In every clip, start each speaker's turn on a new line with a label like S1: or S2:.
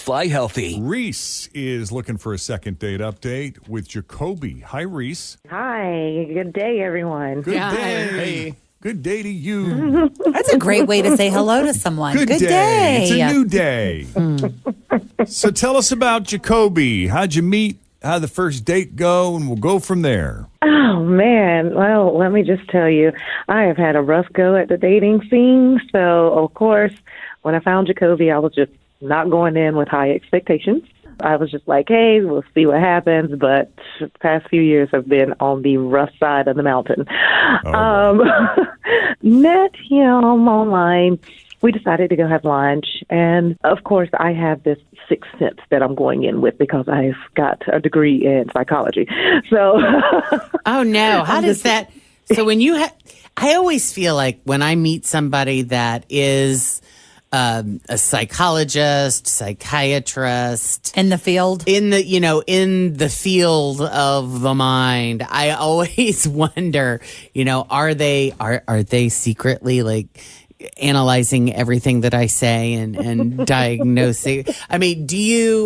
S1: Fly healthy.
S2: Reese is looking for a second date update with Jacoby. Hi, Reese.
S3: Hi. Good day, everyone.
S2: Good
S4: Yeah,
S2: day.
S4: hey.
S2: Good day to you.
S5: That's a great way to say hello to someone.
S2: Good day. It's a new day. So tell us about Jacoby. How'd you meet? How'd the first date go? And we'll go from there.
S3: Oh, man. Well, let me just tell you, I have had a rough go at the dating scene. So, of course, when I found Jacoby, I was just not going in with high expectations. I was just like, hey, we'll see what happens. But the past few years have been on the rough side of the mountain. Met him online. We decided to go have lunch. And, of course, I have this sixth sense that I'm going in with because I've got a degree in psychology. So,
S4: oh, no. How does that? So when you I always feel like when I meet somebody that is a psychologist, psychiatrist
S5: In the field?
S4: in the field of the mind, I always wonder, are they secretly like analyzing everything that I say and diagnosing? I mean,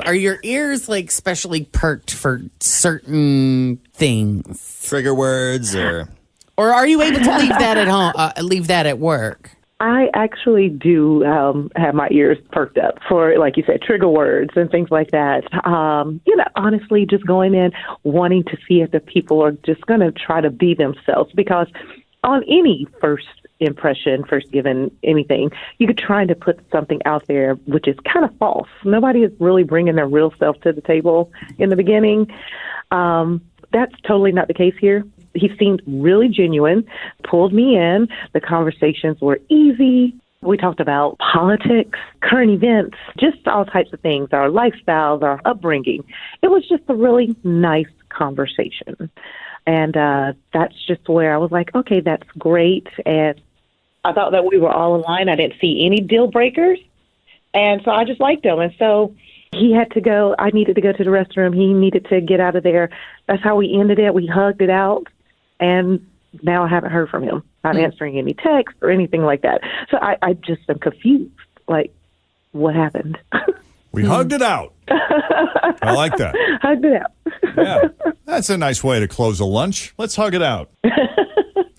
S4: are your ears like specially perked for certain things?
S1: Trigger words or
S4: Or are you able to leave that at home, leave that at work?
S3: I actually do have my ears perked up for, like you said, trigger words and things like that. Honestly, just going in, wanting to see if the people are just going to try to be themselves. Because on any first impression, first given anything, you could try to put something out there which is kind of false. Nobody is really bringing their real self to the table in the beginning. That's totally not the case here. He seemed really genuine, pulled me in. The conversations were easy. We talked about politics, current events, just all types of things, our lifestyles, our upbringing. It was just a really nice conversation. And that's just where I was like, okay, that's great. And I thought that we were all aligned. I didn't see any deal breakers. And so I just liked him. And so he had to go. I needed to go to the restroom. He needed to get out of there. That's how we ended it. We hugged it out. And now I haven't heard from him. Not answering any texts or anything like that. So I just am confused. Like, what happened?
S2: We hugged it out. I like that.
S3: Hugged it out.
S2: Yeah, that's a nice way to close a lunch. Let's hug it out. I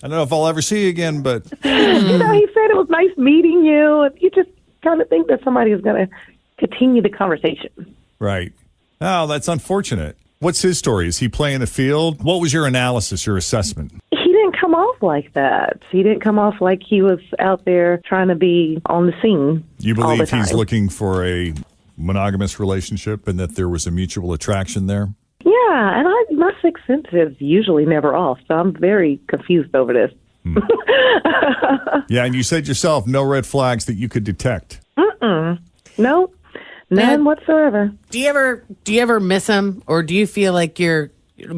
S2: don't know if I'll ever see you again, but...
S3: He said it was nice meeting you. You just kind of think that somebody is going to continue the conversation.
S2: Right. Oh, that's unfortunate. What's his story? Is he playing the field? What was your analysis, your assessment?
S3: He didn't come off like that. He didn't come off like he was out there trying to be on the scene.
S2: You
S3: all the
S2: believe he's
S3: time.
S2: looking for a monogamous relationship and that there was a mutual attraction there?
S3: Yeah, and my sixth sense is usually never off, so I'm very confused over this.
S2: Yeah, and you said yourself, no red flags that you could detect.
S3: No, none whatsoever.
S4: Do you ever miss him, or do you feel like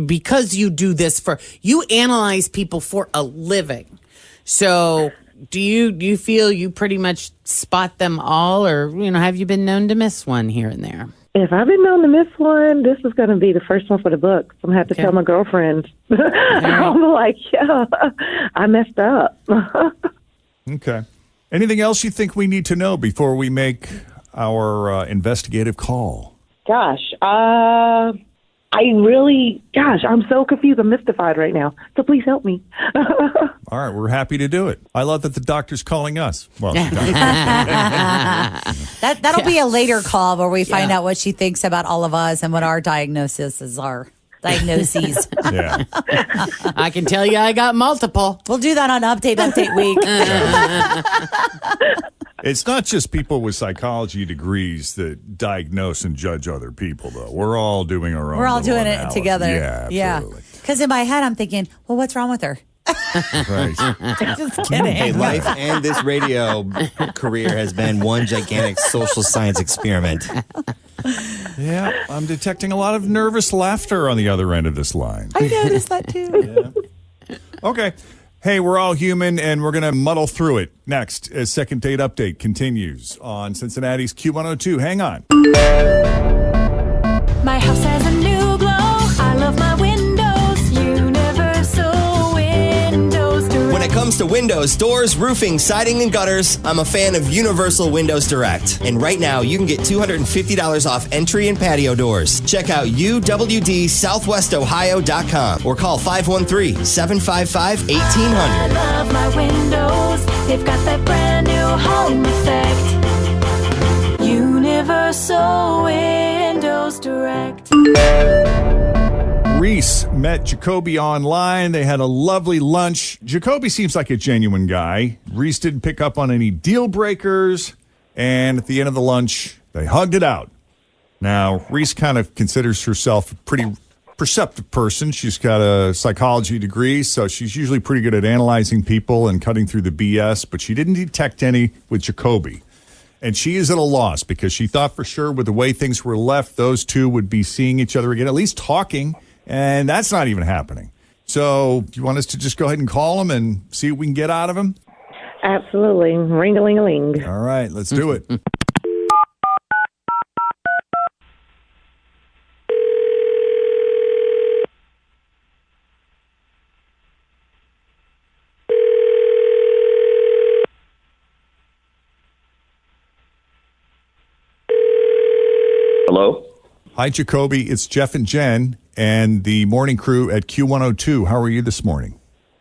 S4: because you do this you analyze people for a living? So do you feel you pretty much spot them all, or have you been known to miss one here and there?
S3: If I've been known to miss one, this is going to be the first one for the books. I'm going to have to tell my girlfriend. I'm like, yeah, I messed up.
S2: Okay. Anything else you think we need to know before we make our investigative call?
S3: Gosh, I'm so confused. I'm mystified right now. So please help me.
S2: All right, we're happy to do it. I love that the doctor's calling us. Well,
S5: That'll be a later call where we find out what she thinks about all of us and what our diagnoses are. Diagnoses.
S2: yeah.
S4: I can tell you I got multiple.
S5: We'll do that on Update Week.
S2: It's not just people with psychology degrees that diagnose and judge other people, though. We're all doing our own.
S5: We're all doing
S2: analysis.
S5: it together.
S2: Yeah, absolutely.
S5: Because in my head, I'm thinking, well, what's wrong with her?
S2: Right.
S5: Just kidding.
S1: Hey, life and this radio career has been one gigantic social science experiment.
S2: Yeah, I'm detecting a lot of nervous laughter on the other end of this line.
S5: I noticed that too.
S2: Yeah. Okay. Hey, we're all human, and we're going to muddle through it next as Second Date Update continues on Cincinnati's Q102. Hang on.
S6: My house has a new glow. I love my windows. Universal Windows.
S1: When it comes comes to windows, doors, roofing, siding, and gutters, I'm a fan of Universal Windows Direct. And right now, you can get $250 off entry and patio doors. Check out uwdsouthwestohio.com or call 513-755-1800.
S6: I love my windows. They've got that brand new home effect. Universal Windows Direct.
S2: Reese met Jacoby online. They had a lovely lunch. Jacoby seems like a genuine guy. Reese didn't pick up on any deal breakers. And at the end of the lunch, they hugged it out. Now, Reese kind of considers herself a pretty perceptive person. She's got a psychology degree, so she's usually pretty good at analyzing people and cutting through the BS, but she didn't detect any with Jacoby. And she is at a loss because she thought for sure with the way things were left, those two would be seeing each other again, at least talking. And that's not even happening. So do you want us to just go ahead and call him and see what we can get out of him?
S3: Absolutely. Ring-a-ling-a-ling.
S2: All right, let's do it.
S7: Hello?
S2: Hi, Jacoby. It's Jeff and Jen and the morning crew at Q102. How are you this morning?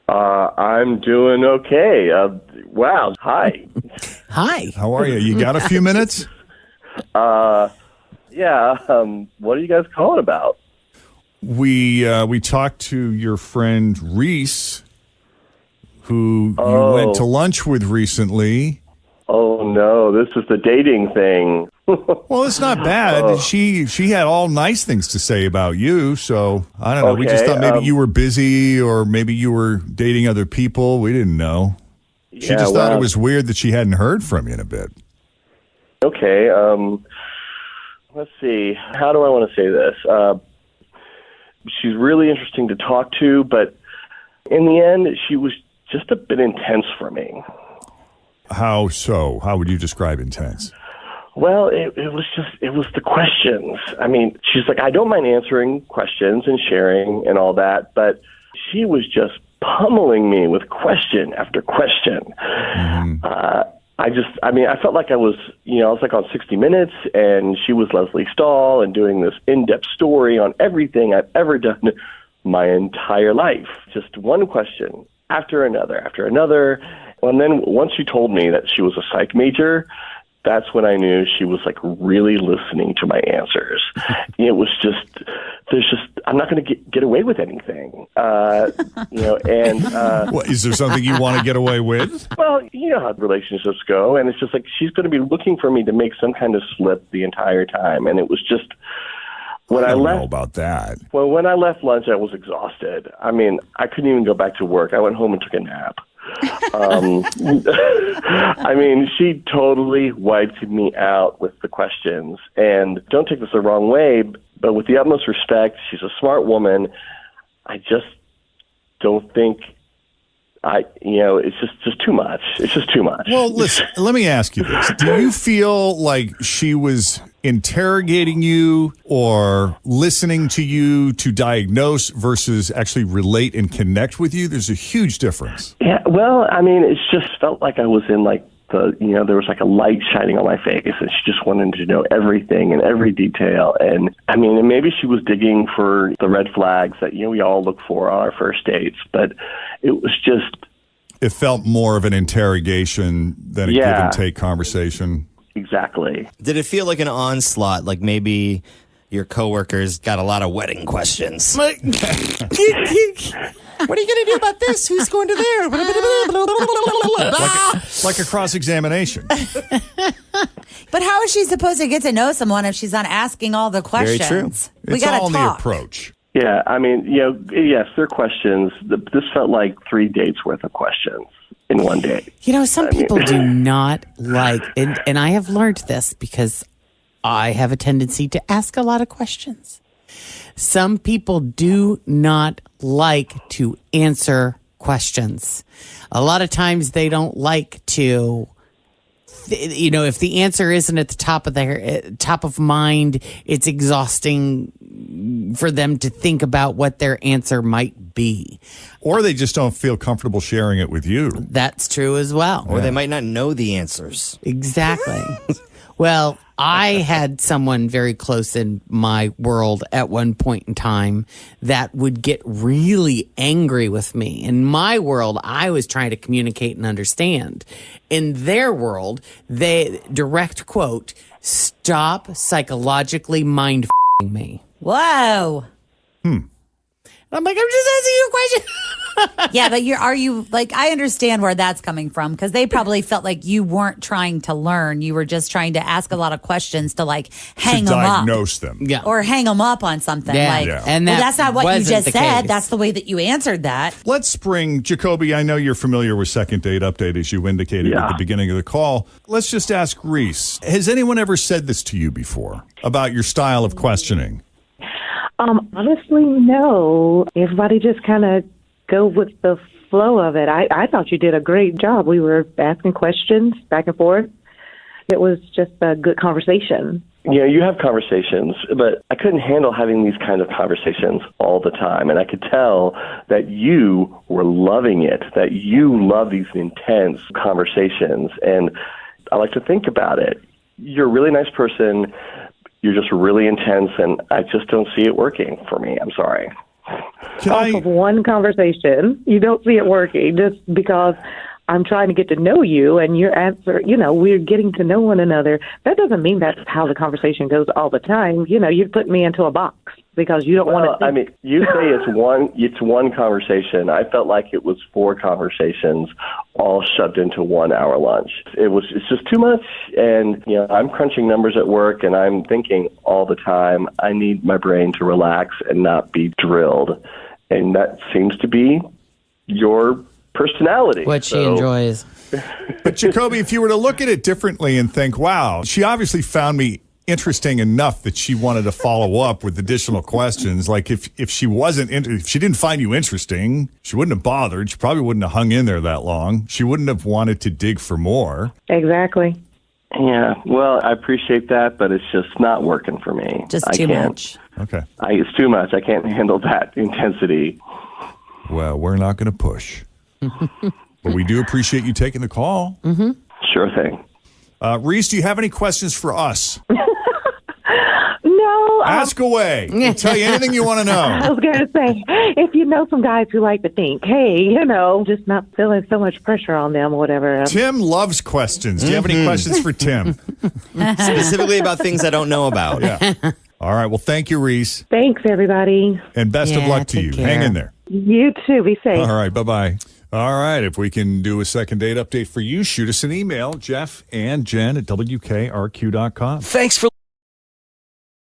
S7: I'm doing okay. Wow. Hi.
S4: Hi.
S2: How are you? You got a few minutes?
S7: Yeah. What are you guys calling about?
S2: We talked to your friend Reese, who you went to lunch with recently.
S7: Oh, no. This is the dating thing.
S2: Well, it's not bad. She had all nice things to say about you, so I don't know. We just
S7: Okay,
S2: thought maybe you were busy or maybe you were dating other people. We didn't know. She
S7: Yeah,
S2: just thought
S7: well-
S2: it was weird that she hadn't heard from you in a bit.
S7: Okay. Let's see. How do I want to say this? She's really interesting to talk to, but in the end, she was just a bit intense for me.
S2: How so? How would you describe intense?
S7: Well, it was the questions. I mean, she's like, I don't mind answering questions and sharing and all that, but she was just pummeling me with question after question.
S2: Mm-hmm.
S7: I felt like I was like on 60 Minutes, and she was Leslie Stahl and doing this in-depth story on everything I've ever done my entire life. Just one question after another. And then once she told me that she was a psych major, that's when I knew she was like really listening to my answers. It was I'm not going to get away with anything,
S2: What, is there something you want to get away with?
S7: Well, you know how relationships go, and it's just like she's going to be looking for me to make some kind of slip the entire time, and it was just when
S2: I
S7: I
S2: don't
S7: left.
S2: know about that.
S7: Well, when I left lunch, I was exhausted. I mean, I couldn't even go back to work. I went home and took a nap. I mean, she totally wiped me out with the questions. And don't take this the wrong way, but with the utmost respect, she's a smart woman. I just don't think it's just too much. It's just too much.
S2: Well, listen, let me ask you this. Do you feel like she was interrogating you or listening to you to diagnose versus actually relate and connect with you? There's a huge difference.
S7: Yeah, well, I mean, it just felt like I was in like there was like a light shining on my face, and she just wanted to know everything and every detail. And I mean, and maybe she was digging for the red flags that we all look for on our first dates, but it was just.
S2: It felt more of an interrogation than a give and take conversation.
S7: Exactly.
S1: Did it feel like an onslaught? Like maybe your coworkers got a lot of wedding questions?
S4: What are you going to do about this? Who's going to there?
S2: Like a cross-examination.
S5: But how is she supposed to get to know someone if she's not asking all the
S1: Very
S5: questions?
S1: true.
S5: We
S2: It's
S5: got
S2: all
S5: to
S2: in the
S5: talk.
S2: approach.
S7: Yeah, I mean, yes, they're questions. This felt like 3 dates worth of questions in one day.
S4: Some people do not like, and I have learned this because I have a tendency to ask a lot of questions. Some people do not like to answer questions. A lot of times they don't like to, if the answer isn't at the top of their top of mind, it's exhausting for them to think about what their answer might be.
S2: Or they just don't feel comfortable sharing it with you.
S4: That's true as well.
S1: Or they might not know the answers.
S4: Exactly. Well, I had someone very close in my world at one point in time that would get really angry with me. In my world, I was trying to communicate and understand. In their world, they, direct quote, stop psychologically mind me.
S5: Whoa.
S4: I'm like, I'm just asking you a question.
S5: Yeah, but are you like, I understand where that's coming from because they probably felt like you weren't trying to learn. You were just trying to ask a lot of questions to like hang
S2: to
S5: them up.
S2: diagnose them.
S4: Yeah.
S5: Or hang them up on something.
S4: Yeah.
S5: Like,
S2: Yeah.
S4: And
S5: well,
S4: that
S5: that's not what you
S4: wasn't
S5: just
S4: the
S5: said.
S4: case.
S5: That's the way that you answered that.
S2: Let's bring Jacoby. I know you're familiar with Second Date Update, as you indicated at the beginning of the call. Let's just ask Reese. Has anyone ever said this to you before about your style of questioning?
S3: Honestly, no. Everybody just kind of go with the flow of it. I thought you did a great job. We were asking questions back and forth. It was just a good conversation.
S7: You know, you have conversations, but I couldn't handle having these kind of conversations all the time. And I could tell that you were loving it, that you love these intense conversations. And I like to think about it. You're a really nice person. You're just really intense, and I just don't see it working for me. I'm sorry.
S3: Off of one conversation, you don't see it working just because I'm trying to get to know you and your answer, we're getting to know one another. That doesn't mean that's how the conversation goes all the time. You put me into a box because you don't want to.
S7: I mean, you say it's one conversation. I felt like it was 4 conversations all shoved into 1 hour lunch. It's just too much. And, I'm crunching numbers at work and I'm thinking all the time, I need my brain to relax and not be drilled. And that seems to be your personality.
S4: What she enjoys.
S2: But Jacoby, if you were to look at it differently and think, wow, she obviously found me interesting enough that she wanted to follow up with additional questions. Like if she if she didn't find you interesting, she wouldn't have bothered. She probably wouldn't have hung in there that long. She wouldn't have wanted to dig for more.
S3: Exactly.
S7: Yeah, well, I appreciate that, but it's just not working for me.
S5: Just too much.
S2: Okay.
S7: It's too much. I can't handle that intensity.
S2: Well, we're not going to push. But we do appreciate you taking the call.
S5: Mm-hmm.
S7: Sure thing.
S2: Reese, do you have any questions for us?
S3: No.
S2: Ask away. We'll tell you anything you want to
S3: I
S2: know.
S3: was going to say, if you know some guys who like to think, hey, just not feeling so much pressure on them or whatever.
S2: Tim loves questions. Do you have any questions for Tim?
S1: Specifically about things I don't know about.
S2: Yeah. All right. Well, thank you, Reese.
S3: Thanks, everybody.
S2: And best of
S4: Yeah,
S2: luck to
S4: take
S2: you.
S4: care.
S2: Hang in there.
S3: You too. Be safe.
S2: All right. Bye-bye. All right. If we can do a second date update for you, shoot us an email, Jeff and Jen at WKRQ.com.
S1: Thanks for